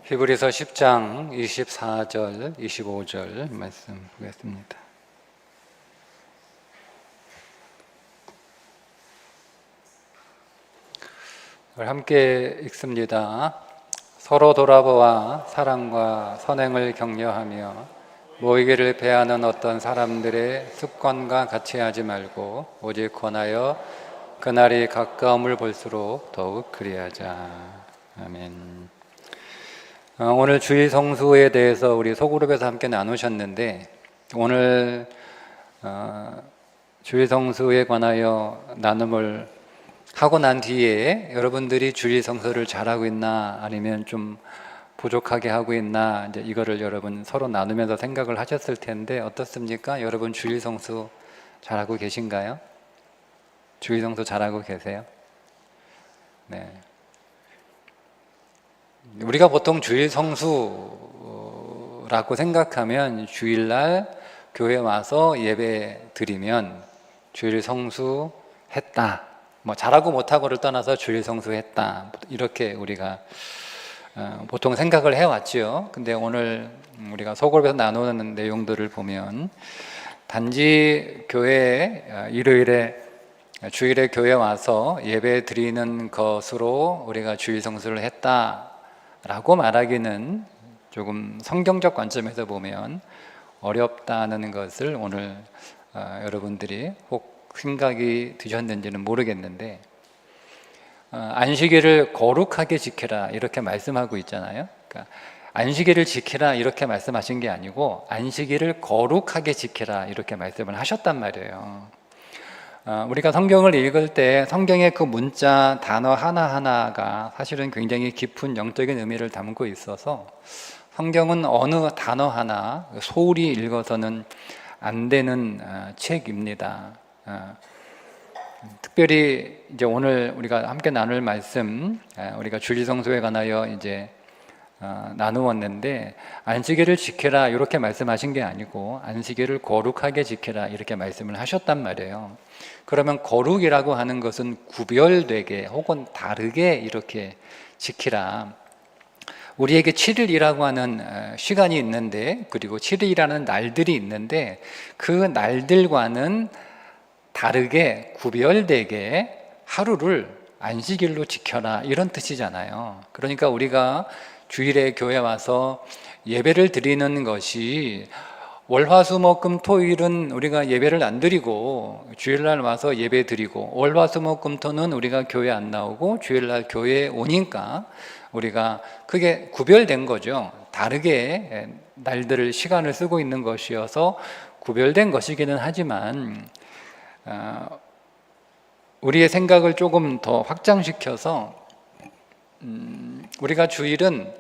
히브리서 10장 24절, 25절 말씀 보겠습니다. 함께 읽습니다. 서로 돌아보아 사랑과 선행을 격려하며 모이기를 배하는 어떤 사람들의 습관과 같이 하지 말고 오직 권하여 그날이 가까움을 볼수록 더욱 그리하자. 아멘. 오늘 주일 성수에 대해서 우리 소그룹에서 함께 나누셨는데, 오늘 주일 성수에 관하여 나눔을 하고 난 뒤에 여러분들이 주일 성수를 잘하고 있나 아니면 좀 부족하게 하고 있나, 이제 이거를 여러분 서로 나누면서 생각을 하셨을 텐데 어떻습니까? 여러분 주일 성수 잘하고 계신가요? 주일 성수 잘하고 계세요? 네. 우리가 보통 주일 성수라고 생각하면 주일날 교회 와서 예배 드리면 주일 성수했다, 뭐 잘하고 못하고를 떠나서 주일 성수했다, 이렇게 우리가 보통 생각을 해왔죠. 근데 오늘 우리가 소그룹에서 나누는 내용들을 보면 단지 교회에 일요일에 주일에 교회 와서 예배 드리는 것으로 우리가 주일 성수를 했다라고 말하기는 조금 성경적 관점에서 보면 어렵다는 것을 오늘 여러분들이 혹 생각이 드셨는지는 모르겠는데, 안식일을 거룩하게 지켜라 이렇게 말씀하고 있잖아요. 그러니까 안식일을 지키라 이렇게 말씀하신 게 아니고 안식일을 거룩하게 지키라 이렇게 말씀을 하셨단 말이에요. 우리가 성경을 읽을 때 성경의 그 문자 단어 하나하나가 사실은 굉장히 깊은 영적인 의미를 담고 있어서 성경은 어느 단어 하나 소홀히 읽어서는 안 되는 책입니다. 특별히 이제 오늘 우리가 함께 나눌 말씀, 우리가 주일 성수에 관하여 이제 나누었는데, 안식일을 지켜라 이렇게 말씀하신 게 아니고 안식일을 거룩하게 지켜라 이렇게 말씀을 하셨단 말이에요. 그러면 거룩이라고 하는 것은 구별되게 혹은 다르게 이렇게 지키라. 우리에게 7일이라고 하는 시간이 있는데, 그리고 7일이라는 날들이 있는데 그 날들과는 다르게 구별되게 하루를 안식일로 지켜라 이런 뜻이잖아요. 그러니까 우리가 주일에 교회 와서 예배를 드리는 것이 월화수목금토일은 우리가 예배를 안 드리고 주일날 와서 예배 드리고, 월화수목금토는 우리가 교회 안 나오고 주일날 교회에 오니까 우리가 그게 구별된 거죠. 다르게 날들을 시간을 쓰고 있는 것이어서 구별된 것이기는 하지만 우리의 생각을 조금 더 확장시켜서 우리가 주일은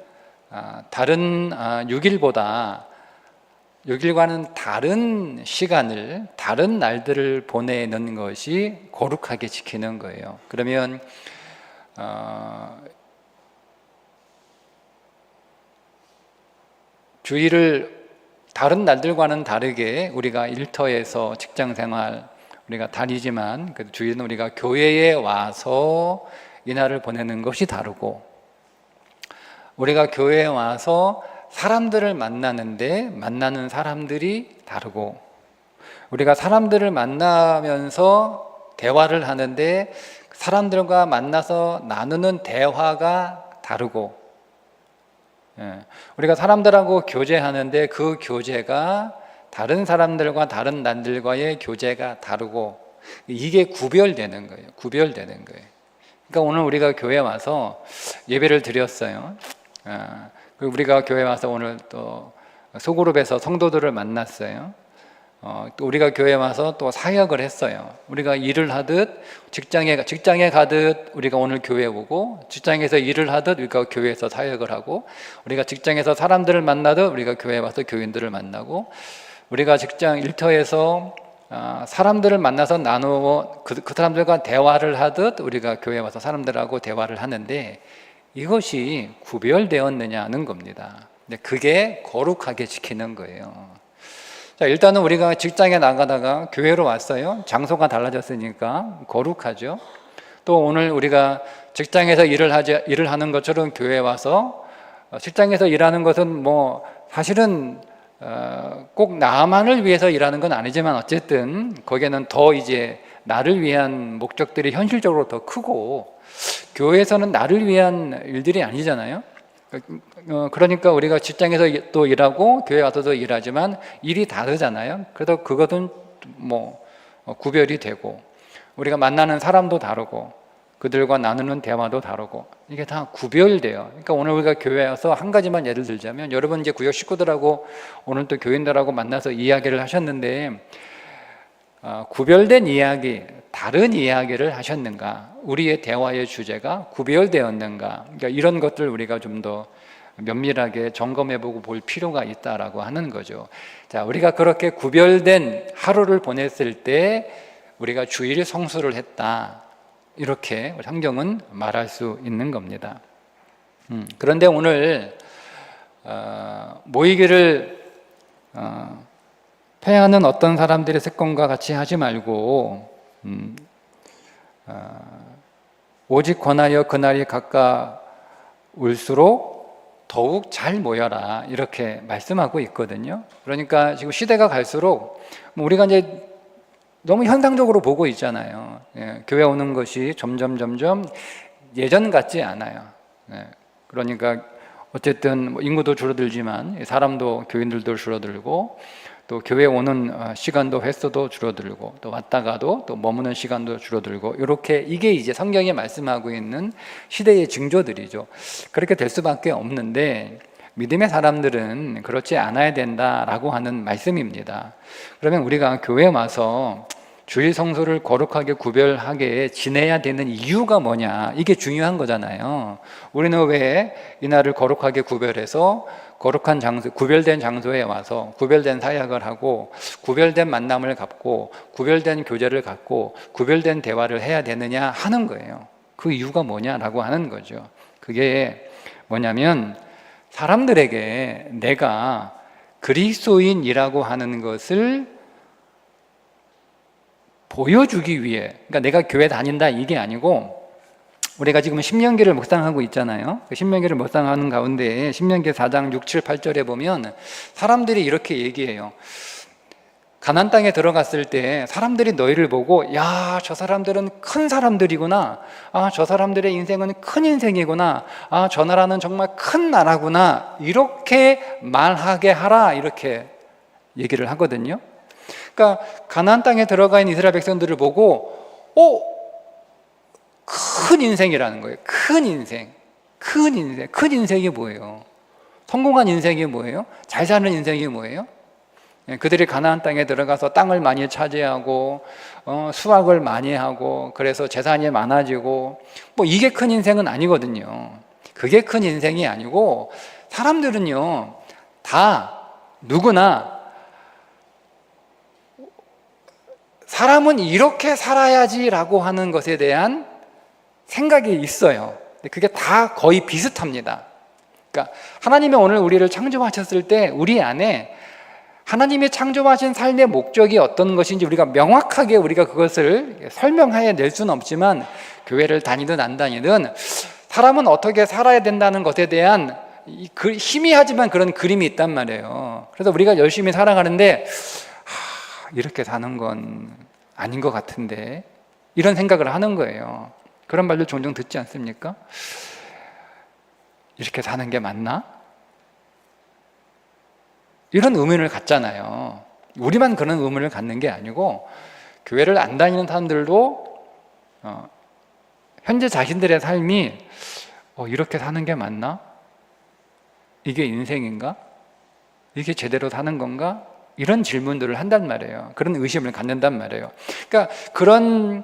다른 6일보다 6일과는 다른 시간을, 다른 날들을 보내는 것이 거룩하게 지키는 거예요. 그러면 주일을 다른 날들과는 다르게 우리가 일터에서 직장생활 우리가 다니지만 그 주일은 우리가 교회에 와서 이날을 보내는 것이 다르고, 우리가 교회에 와서 사람들을 만나는데 만나는 사람들이 다르고, 우리가 사람들을 만나면서 대화를 하는데 사람들과 만나서 나누는 대화가 다르고, 우리가 사람들하고 교제하는데 그 교제가 다른 사람들과 다른 날들과의 교제가 다르고, 이게 구별되는 거예요. 구별되는 거예요. 그러니까 오늘 우리가 교회에 와서 예배를 드렸어요. 우리가 교회 와서 오늘 또 소그룹에서 성도들을 만났어요. 또 우리가 교회 와서 또 사역을 했어요. 우리가 일을 하듯 직장에 가듯 우리가 오늘 교회에 오고, 직장에서 일을 하듯 우리가 교회에서 사역을 하고, 우리가 직장에서 사람들을 만나듯 우리가 교회에 와서 교인들을 만나고, 우리가 직장 일터에서 사람들을 만나서 나누고 그 사람들과 대화를 하듯 우리가 교회에 와서 사람들하고 대화를 하는데, 이것이 구별되었느냐는 겁니다. 근데 그게 거룩하게 지키는 거예요. 자, 일단은 우리가 직장에 나가다가 교회로 왔어요. 장소가 달라졌으니까 거룩하죠. 또 오늘 우리가 직장에서 일을 하는 것처럼 교회에 와서 직장에서 일하는 것은 뭐 사실은 꼭 나만을 위해서 일하는 건 아니지만 어쨌든 거기에는 더 이제 나를 위한 목적들이 현실적으로 더 크고, 교회에서는 나를 위한 일들이 아니잖아요. 그러니까 우리가 직장에서 또 일하고 교회 와서도 일하지만 일이 다르잖아요. 그래서 그것은 뭐 구별이 되고, 우리가 만나는 사람도 다르고 그들과 나누는 대화도 다르고, 이게 다 구별돼요. 그러니까 오늘 우리가 교회에 와서 한 가지만 예를 들자면, 여러분 이제 구역 식구들하고 오늘 또 교인들하고 만나서 이야기를 하셨는데, 구별된 이야기, 다른 이야기를 하셨는가? 우리의 대화의 주제가 구별되었는가? 그러니까 이런 것들 우리가 좀 더 면밀하게 점검해보고 볼 필요가 있다라고 하는 거죠. 자, 우리가 그렇게 구별된 하루를 보냈을 때 우리가 주일 성수를 했다, 이렇게 성경은 말할 수 있는 겁니다. 그런데 오늘 모이기를 패하는 어떤 사람들의 습관과 같이 하지 말고 오직 권하여 그날이 가까울수록 더욱 잘 모여라, 이렇게 말씀하고 있거든요. 그러니까 지금 시대가 갈수록 우리가 이제 너무 현상적으로 보고 있잖아요. 교회 오는 것이 점점 예전 같지 않아요. 그러니까 어쨌든 인구도 줄어들지만 사람도, 교인들도 줄어들고, 또 교회 오는 시간도, 횟수도 줄어들고, 또 왔다가도 또 머무는 시간도 줄어들고, 이렇게 이게 이제 성경이 말씀하고 있는 시대의 징조들이죠. 그렇게 될 수밖에 없는데 믿음의 사람들은 그렇지 않아야 된다라고 하는 말씀입니다. 그러면 우리가 교회에 와서 주일 성수를 거룩하게 구별하게 지내야 되는 이유가 뭐냐, 이게 중요한 거잖아요. 우리는 왜 이날을 거룩하게 구별해서 거룩한 장소, 구별된 장소에 와서 구별된 사역을 하고 구별된 만남을 갖고 구별된 교제를 갖고 구별된 대화를 해야 되느냐 하는 거예요. 그 이유가 뭐냐라고 하는 거죠. 그게 뭐냐면, 사람들에게 내가 그리스도인이라고 하는 것을 보여주기 위해, 그러니까 내가 교회 다닌다 이게 아니고, 우리가 지금 신명기를 묵상하고 있잖아요. 신명기를 묵상하는 가운데 신명기 4장 6, 7, 8절에 보면 사람들이 이렇게 얘기해요. 가나안 땅에 들어갔을 때 사람들이 너희를 보고, 야, 저 사람들은 큰 사람들이구나, 저 사람들의 인생은 큰 인생이구나, 저 나라는 정말 큰 나라구나, 이렇게 말하게 하라, 이렇게 얘기를 하거든요. 그러니까 가나안 땅에 들어가 있는 이스라엘 백성들을 보고 큰 인생이라는 거예요. 큰 인생이 뭐예요? 성공한 인생이 뭐예요? 잘 사는 인생이 뭐예요? 그들이 가나안 땅에 들어가서 땅을 많이 차지하고 수확을 많이 하고 그래서 재산이 많아지고, 뭐 이게 큰 인생은 아니거든요. 그게 큰 인생이 아니고, 사람들은요 다 누구나 사람은 이렇게 살아야지라고 하는 것에 대한 생각이 있어요. 그게 다 거의 비슷합니다. 그러니까 하나님이 오늘 우리를 창조하셨을 때 우리 안에 하나님이 창조하신 삶의 목적이 어떤 것인지 우리가 명확하게 우리가 그것을 설명해 낼 수는 없지만, 교회를 다니든 안 다니든 사람은 어떻게 살아야 된다는 것에 대한 희미하지만 그런 그림이 있단 말이에요. 그래서 우리가 열심히 살아가는데 이렇게 사는 건 아닌 것 같은데, 이런 생각을 하는 거예요. 그런 말들 종종 듣지 않습니까? 이렇게 사는 게 맞나? 이런 의문을 갖잖아요. 우리만 그런 의문을 갖는 게 아니고, 교회를 안 다니는 사람들도 현재 자신들의 삶이 이렇게 사는 게 맞나? 이게 인생인가? 이게 제대로 사는 건가? 이런 질문들을 한단 말이에요. 그런 의심을 갖는단 말이에요. 그러니까 그런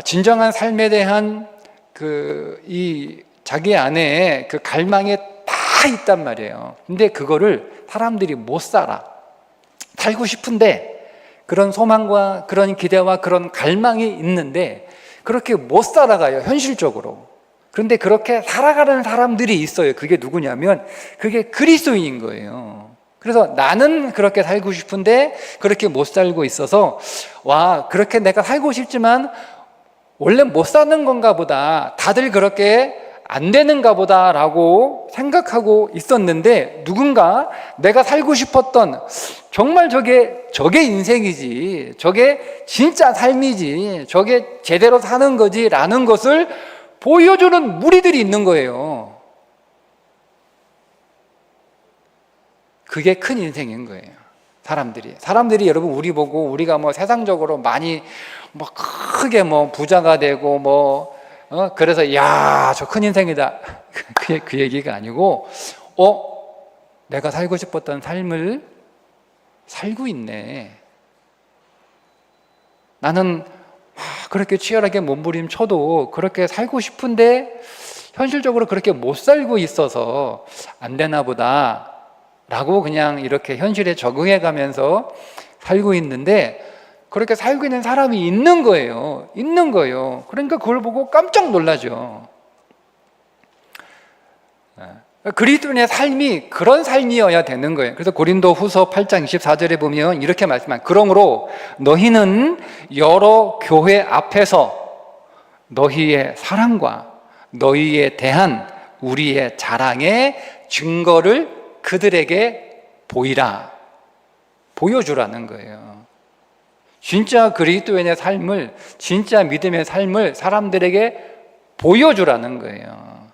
진정한 삶에 대한 이 자기 안에 그 갈망이 다 있단 말이에요. 근데 그거를 사람들이 못 살고 싶은데, 그런 소망과 그런 기대와 그런 갈망이 있는데 그렇게 못 살아가요, 현실적으로. 그런데 그렇게 살아가는 사람들이 있어요. 그게 누구냐면 그게 그리스도인인 거예요. 그래서 나는 그렇게 살고 싶은데 그렇게 못 살고 있어서, 그렇게 내가 살고 싶지만 원래 못 사는 건가 보다, 다들 그렇게 안 되는가 보다라고 생각하고 있었는데, 누군가 내가 살고 싶었던 정말 저게 인생이지, 저게 진짜 삶이지, 저게 제대로 사는 거지 라는 것을 보여주는 무리들이 있는 거예요. 그게 큰 인생인 거예요. 사람들이 여러분 우리 보고 우리가 뭐 세상적으로 많이 뭐 크게 뭐 부자가 되고 그래서 야, 저 큰 인생이다. 그 얘기가 아니고 내가 살고 싶었던 삶을 살고 있네. 나는 그렇게 치열하게 몸부림쳐도 그렇게 살고 싶은데 현실적으로 그렇게 못 살고 있어서 안 되나 보다 라고 그냥 이렇게 현실에 적응해 가면서 살고 있는데, 그렇게 살고 있는 사람이 있는 거예요. 그러니까 그걸 보고 깜짝 놀라죠. 그리스도인의 삶이 그런 삶이어야 되는 거예요. 그래서 고린도 후서 8장 24절에 보면 이렇게 말씀합니다. 그러므로 너희는 여러 교회 앞에서 너희의 사랑과 너희에 대한 우리의 자랑의 증거를 그들에게 보여주라는 거예요. 진짜 그리스도인의 삶을, 진짜 믿음의 삶을 사람들에게 보여주라는 거예요.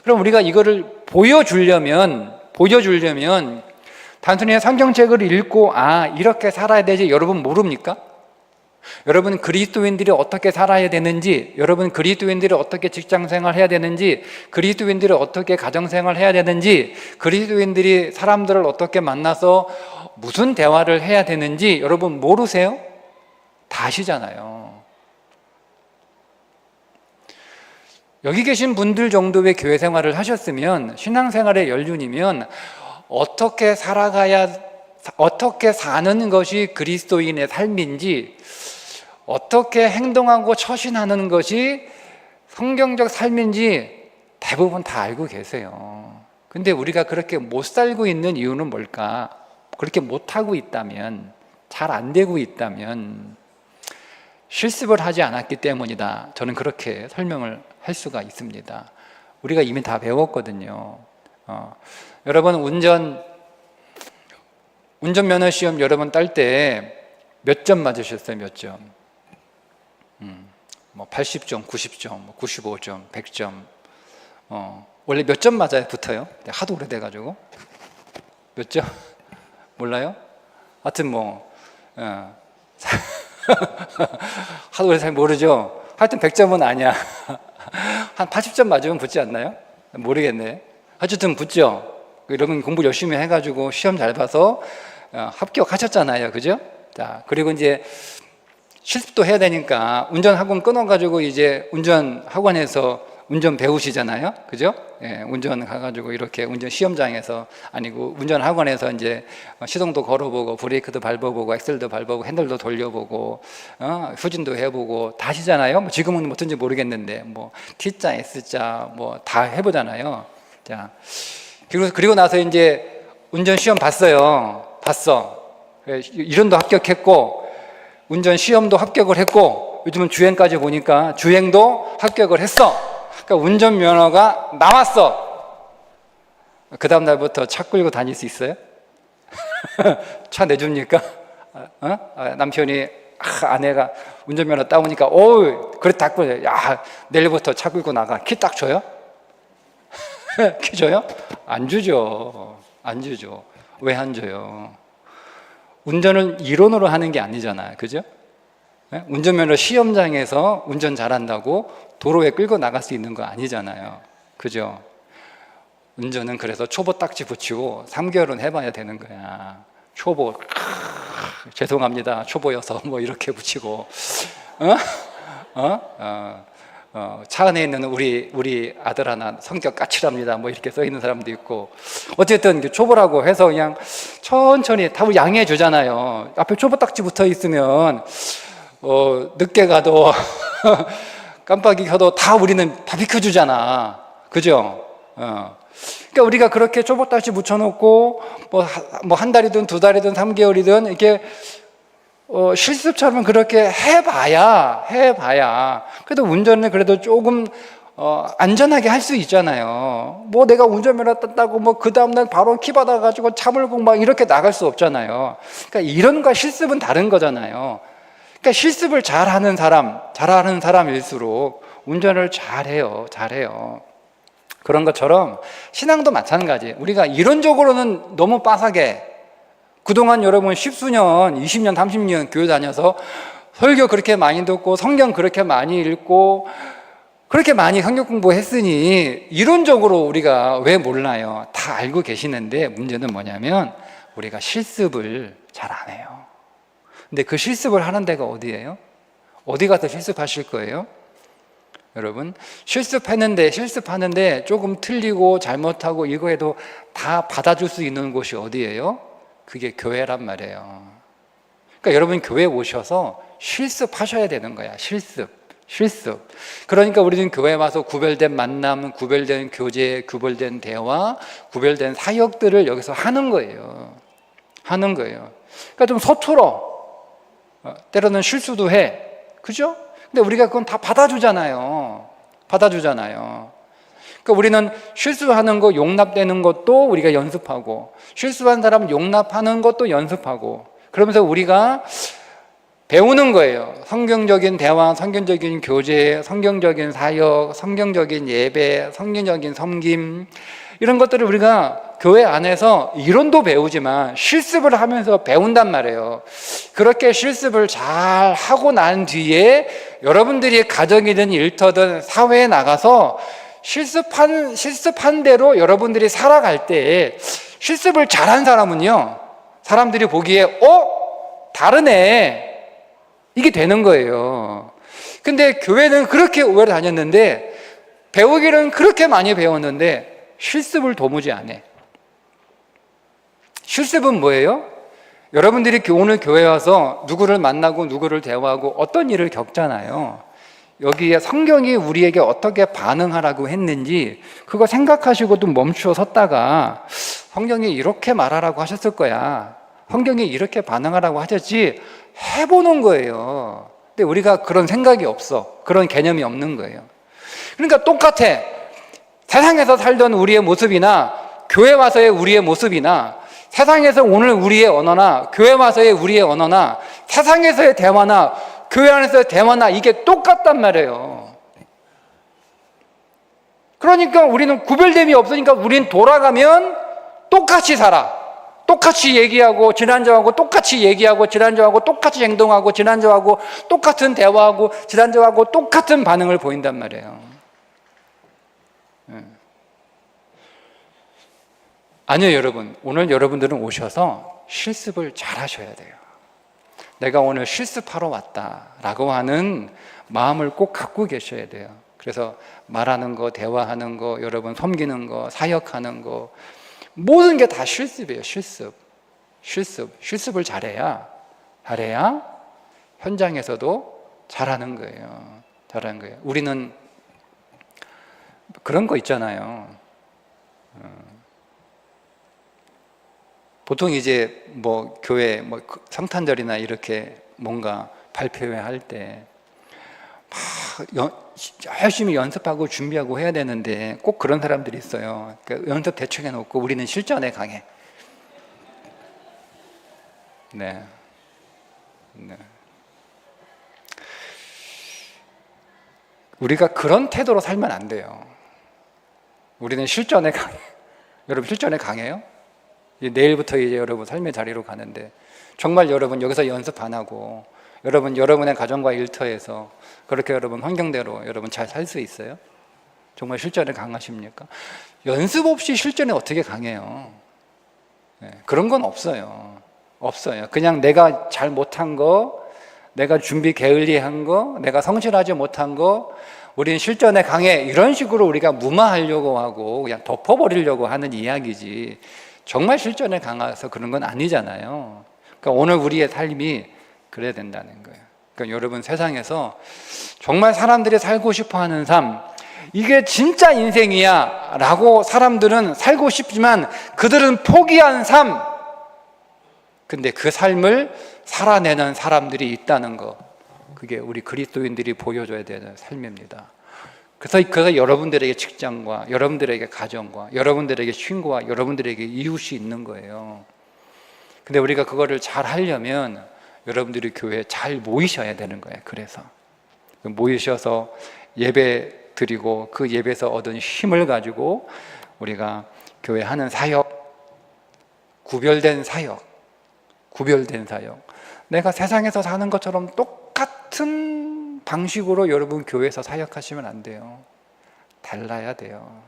그럼 우리가 이거를 보여주려면 단순히 성경책을 읽고 이렇게 살아야 되지, 여러분 모릅니까? 여러분 그리스도인들이 어떻게 살아야 되는지, 여러분 그리스도인들이 어떻게 직장생활 해야 되는지, 그리스도인들이 어떻게 가정생활 해야 되는지, 그리스도인들이 사람들을 어떻게 만나서 무슨 대화를 해야 되는지 여러분 모르세요? 다 아시잖아요. 여기 계신 분들 정도의 교회 생활을 하셨으면, 신앙생활의 연륜이면 어떻게 사는 것이 그리스도인의 삶인지, 어떻게 행동하고 처신하는 것이 성경적 삶인지 대부분 다 알고 계세요. 근데 우리가 그렇게 못 살고 있는 이유는 뭘까? 그렇게 못하고 있다면, 잘 안 되고 있다면 실습을 하지 않았기 때문이다. 저는 그렇게 설명을 할 수가 있습니다. 우리가 이미 다 배웠거든요. 여러분 운전면허 시험 여러분 딸 때 몇 점 맞으셨어요? 몇 점? 80점, 90점, 95점, 100점. 원래 몇 점 맞아야 붙어요? 하도 오래돼가지고. 몇 점? 몰라요? 하여튼 하도 오래 잘 모르죠? 하여튼 100점은 아니야. 한 80점 맞으면 붙지 않나요? 모르겠네. 어쨌든 붙죠? 여러분 공부 열심히 해가지고 시험 잘 봐서 합격하셨잖아요. 그죠? 자, 그리고 이제 실습도 해야 되니까 운전학원 끊어가지고 이제 운전학원에서 운전 배우시잖아요. 그죠? 예, 운전 가가지고 이렇게 운전 시험장에서, 아니고 운전학원에서 이제 시동도 걸어보고 브레이크도 밟아보고 엑셀도 밟아보고 핸들도 돌려보고 후진도 해보고 다 하시잖아요. 지금은 어떤지 모르겠는데 T자, S자 다 해보잖아요. 자, 그리고 나서 이제 운전 시험 봤어. 이론도 합격했고 운전 시험도 합격을 했고 요즘은 주행까지 보니까 주행도 합격을 했어. 그러니까 운전면허가 나왔어. 그 다음 날부터 차 끌고 다닐 수 있어요? 차 내줍니까? 남편이 아내가 운전면허 따오니까 그래 딱 끌려. 야, 내일부터 차 끌고 나가. 키 딱 줘요? 키 줘요? 안 주죠. 왜 안 줘요? 운전은 이론으로 하는 게 아니잖아요. 그죠? 운전면허 시험장에서 운전 잘한다고 도로에 끌고 나갈 수 있는 거 아니잖아요. 그죠? 운전은 그래서 초보 딱지 붙이고 3개월은 해봐야 되는 거야. 초보, 죄송합니다. 초보여서 이렇게 붙이고, 차 안에 있는 우리 아들 하나 성격 까칠합니다. 이렇게 써 있는 사람도 있고. 어쨌든 초보라고 해서 그냥 천천히 답을 양해해 주잖아요. 앞에 초보 딱지 붙어 있으면 늦게 가도 깜빡이 켜도 다 우리는 다 비켜주잖아. 그죠? 그러니까 우리가 그렇게 초보 딱지 붙여놓고 한 달이든 2달이든 3개월이든 이렇게 실습처럼 그렇게 해봐야 그래도 운전을 그래도 조금 안전하게 할 수 있잖아요. 뭐 내가 운전면허 땄다고 뭐 그 다음날 바로 키 받아가지고 차 몰고 막 이렇게 나갈 수 없잖아요. 그러니까 이론과 실습은 다른 거잖아요. 그러니까 실습을 잘하는 사람일수록 운전을 잘해요. 그런 것처럼 신앙도 마찬가지. 우리가 이론적으로는 너무 빠삭해. 그동안 여러분 10수년, 20년, 30년 교회 다녀서 설교 그렇게 많이 듣고 성경 그렇게 많이 읽고 그렇게 많이 성경 공부했으니 이론적으로 우리가 왜 몰라요? 다 알고 계시는데 문제는 뭐냐면 우리가 실습을 잘 안 해요. 근데 그 실습을 하는 데가 어디예요? 어디 가서 실습하실 거예요? 여러분, 실습하는데 조금 틀리고 잘못하고 이거 해도 다 받아줄 수 있는 곳이 어디예요? 그게 교회란 말이에요. 그러니까 여러분 교회 오셔서 실습하셔야 되는 거야. 실습. 그러니까 우리는 교회 와서 구별된 만남, 구별된 교제, 구별된 대화, 구별된 사역들을 여기서 하는 거예요. 그러니까 좀 서툴어. 때로는 실수도 해. 그죠? 근데 우리가 그건 다 받아주잖아요. 그러니까 우리는 실수하는 거 용납되는 것도 우리가 연습하고, 실수한 사람 용납하는 것도 연습하고, 그러면서 우리가 배우는 거예요. 성경적인 대화, 성경적인 교제, 성경적인 사역, 성경적인 예배, 성경적인 섬김, 이런 것들을 우리가 교회 안에서 이론도 배우지만 실습을 하면서 배운단 말이에요. 그렇게 실습을 잘 하고 난 뒤에 여러분들이 가정이든 일터든 사회에 나가서 실습한 대로 여러분들이 살아갈 때 실습을 잘한 사람은요, 사람들이 보기에 다르네, 이게 되는 거예요. 근데 교회는 그렇게 오래 다녔는데, 배우기는 그렇게 많이 배웠는데 실습을 도무지 안 해. 실습은 뭐예요? 여러분들이 오늘 교회 와서 누구를 만나고 누구를 대화하고 어떤 일을 겪잖아요. 여기에 성경이 우리에게 어떻게 반응하라고 했는지 그거 생각하시고 좀 멈추어 섰다가 성경이 이렇게 말하라고 하셨을 거야, 성경이 이렇게 반응하라고 하셨지, 해보는 거예요. 근데 우리가 그런 생각이 없어. 그런 개념이 없는 거예요. 그러니까 똑같아. 세상에서 살던 우리의 모습이나 교회 와서의 우리의 모습이나 세상에서 오늘 우리의 언어나 교회 와서의 우리의 언어나 세상에서의 대화나 교회 안에서의 대화나 이게 똑같단 말이에요. 그러니까 우리는 구별됨이 없으니까 우리는 돌아가면 똑같이 살아. 똑같이 얘기하고 지난주하고 똑같이 얘기하고 지난주하고 똑같이 행동하고 지난주하고 똑같은 대화하고 지난주하고 똑같은 반응을 보인단 말이에요. 아니요, 여러분. 오늘 여러분들은 오셔서 실습을 잘 하셔야 돼요. 내가 오늘 실습하러 왔다라고 하는 마음을 꼭 갖고 계셔야 돼요. 그래서 말하는 거, 대화하는 거, 여러분 섬기는 거, 사역하는 거, 모든 게 다 실습이에요. 실습을 잘해야 현장에서도 잘하는 거예요. 우리는 그런 거 있잖아요. 보통 이제 뭐 교회 성탄절이나 이렇게 뭔가 발표회 할 때 막 열심히 연습하고 준비하고 해야 되는데 꼭 그런 사람들이 있어요. 그러니까 연습 대충 해놓고 우리는 실전에 강해. 네. 우리가 그런 태도로 살면 안 돼요. 우리는 실전에 강해. 여러분 실전에 강해요? 내일부터 이제 여러분 삶의 자리로 가는데 정말 여러분 여기서 연습 안 하고 여러분의 가정과 일터에서 그렇게 여러분 환경대로 여러분 잘 살 수 있어요? 정말 실전에 강하십니까? 연습 없이 실전에 어떻게 강해요? 네, 그런 건 없어요. 그냥 내가 잘 못한 거, 내가 준비 게을리한 거, 내가 성실하지 못한 거, 우리는 실전에 강해, 이런 식으로 우리가 무마하려고 하고 그냥 덮어버리려고 하는 이야기지, 정말 실전에 강해서 그런 건 아니잖아요. 그러니까 오늘 우리의 삶이 그래야 된다는 거예요. 그러니까 여러분 세상에서 정말 사람들이 살고 싶어하는 삶, 이게 진짜 인생이야 라고 사람들은 살고 싶지만 그들은 포기한 삶, 근데 그 삶을 살아내는 사람들이 있다는 거, 그게 우리 그리스도인들이 보여줘야 되는 삶입니다. 그래서 여러분들에게 직장과 여러분들에게 가정과 여러분들에게 친구와 여러분들에게 이웃이 있는 거예요. 근데 우리가 그거를 잘 하려면 여러분들이 교회에 잘 모이셔야 되는 거예요. 그래서 모이셔서 예배 드리고 그 예배에서 얻은 힘을 가지고 우리가 교회 하는 사역, 구별된 사역. 내가 세상에서 사는 것처럼 똑같은 방식으로 여러분 교회에서 사역하시면 안 돼요. 달라야 돼요.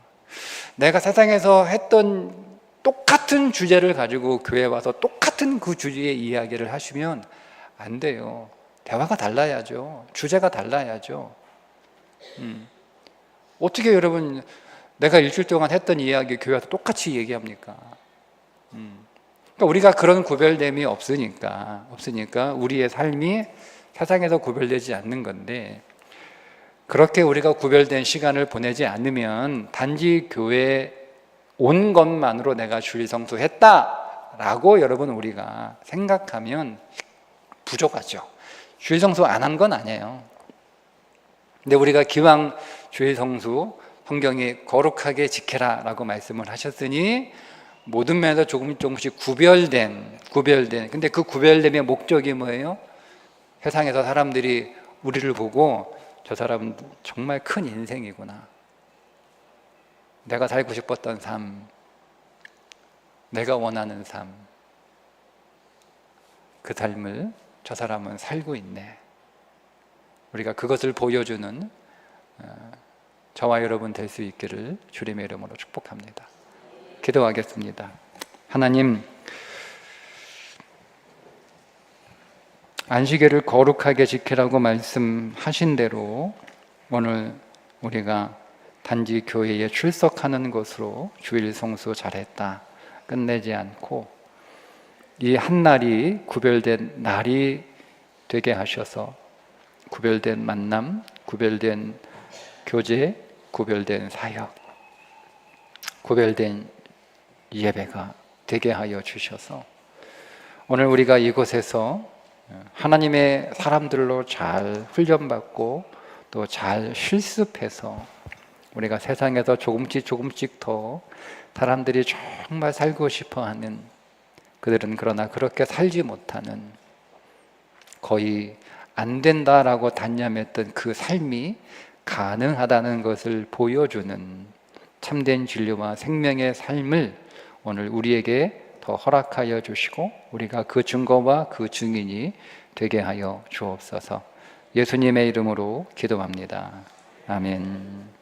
내가 세상에서 했던 똑같은 주제를 가지고 교회에 와서 똑같은 그 주제의 이야기를 하시면 안 돼요. 대화가 달라야죠. 주제가 달라야죠. 어떻게 여러분 내가 일주일 동안 했던 이야기 교회 와서 똑같이 얘기합니까? 그러니까 우리가 그런 구별됨이 없으니까 우리의 삶이 세상에서 구별되지 않는 건데, 그렇게 우리가 구별된 시간을 보내지 않으면 단지 교회에 온 것만으로 내가 주일 성수했다라고 여러분 우리가 생각하면 부족하죠. 주일 성수 안 한 건 아니에요. 근데 우리가 기왕 주일 성수 성경이 거룩하게 지켜라 라고 말씀을 하셨으니 모든 면에서 조금씩 구별된 근데 그 구별됨의 목적이 뭐예요? 세상에서 사람들이 우리를 보고 저 사람은 정말 큰 인생이구나, 내가 살고 싶었던 삶, 내가 원하는 삶, 그 삶을 저 사람은 살고 있네. 우리가 그것을 보여주는 저와 여러분 될 수 있기를 주님의 이름으로 축복합니다. 기도하겠습니다. 하나님, 안식일을 거룩하게 지키라고 말씀하신 대로 오늘 우리가 단지 교회에 출석하는 것으로 주일 성수 잘했다 끝내지 않고 이 한 날이 구별된 날이 되게 하셔서 구별된 만남, 구별된 교제, 구별된 사역, 구별된 예배가 되게 하여 주셔서 오늘 우리가 이곳에서 하나님의 사람들로 잘 훈련받고 또 잘 실습해서 우리가 세상에서 조금씩 더 사람들이 정말 살고 싶어하는, 그들은 그러나 그렇게 살지 못하는, 거의 안 된다라고 단념했던 그 삶이 가능하다는 것을 보여주는 참된 진리와 생명의 삶을 오늘 우리에게 더 허락하여 주시고 우리가 그 증거와 그 증인이 되게 하여 주옵소서. 예수님의 이름으로 기도합니다. 아멘.